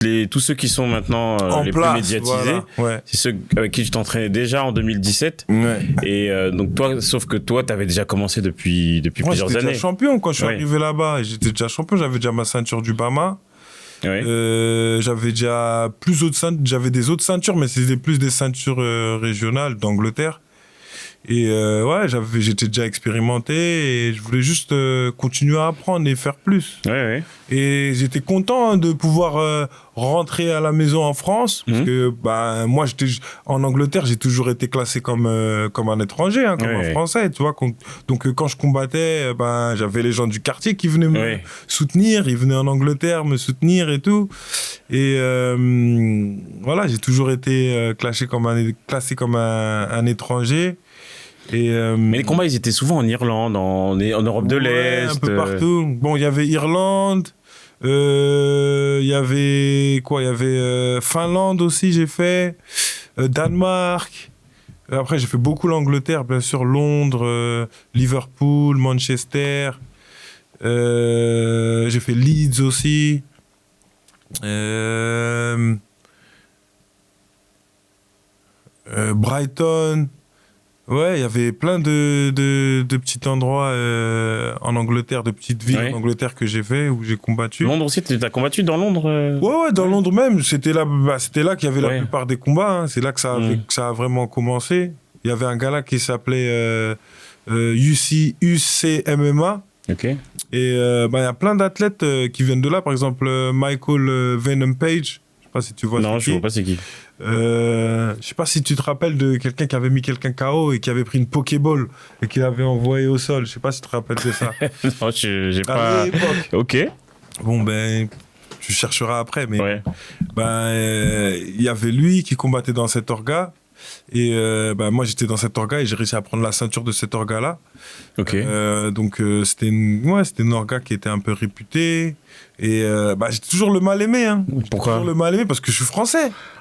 tous ceux qui sont maintenant En les place, plus médiatisés, voilà. Ouais. c'est ceux avec qui tu t'entraînais déjà en 2017. Ouais. Et donc toi, sauf que toi, t'avais déjà commencé depuis Moi, plusieurs j'étais années. déjà champion quand je suis Ouais. arrivé là-bas. J'étais déjà champion, j'avais déjà ma ceinture du Bama. Ouais. J'avais déjà j'avais des autres ceintures, mais c'était plus des ceintures régionales d'Angleterre. Et ouais, j'étais déjà expérimenté et je voulais juste continuer à apprendre et faire plus. Ouais, ouais. Et j'étais content de pouvoir rentrer à la maison en France, parce que bah, moi, en Angleterre, j'ai toujours été classé comme un étranger, hein, comme un Français, tu vois. Donc quand je combattais, ben, j'avais les gens du quartier qui venaient me soutenir, ils venaient en Angleterre me soutenir et tout. Et voilà, j'ai toujours été classé comme un étranger. Mais les combats, ils étaient souvent en Irlande, en Europe de l'Est. Un peu partout. Bon, il y avait Irlande, il y avait quoi? Il y avait Finlande aussi, j'ai fait, Danemark. Après, j'ai fait beaucoup l'Angleterre, bien sûr, Londres, Liverpool, Manchester. J'ai fait Leeds aussi. Brighton. Ouais, il y avait plein de petits endroits en Angleterre, de petites villes en Angleterre que j'ai fait, où j'ai combattu. Londres aussi, tu as combattu dans Londres Ouais, dans Londres même. C'était là qu'il y avait la plupart des combats. Hein. C'est là que ça a vraiment commencé. Il y avait un gars là qui s'appelait UCMMA. Ok. Et il y a plein d'athlètes qui viennent de là. Par exemple, Michael Venom Page. Je sais pas si tu vois. Non, je vois pas c'est qui. Je sais pas si tu te rappelles de quelqu'un qui avait mis quelqu'un KO et qui avait pris une Pokéball et qui l'avait envoyé au sol. Je sais pas si tu te rappelles de ça. Non, j'ai pas. Ok. Bon, ben, tu chercheras après, mais il y avait lui qui combattait dans cet orga. Et moi, j'étais dans cet orga et j'ai réussi à prendre la ceinture de cet orga-là. Ok. Donc, c'était une orga qui était un peu réputée. Et j'ai toujours le mal aimé. Hein. Pourquoi? Toujours le mal aimé parce que je suis français.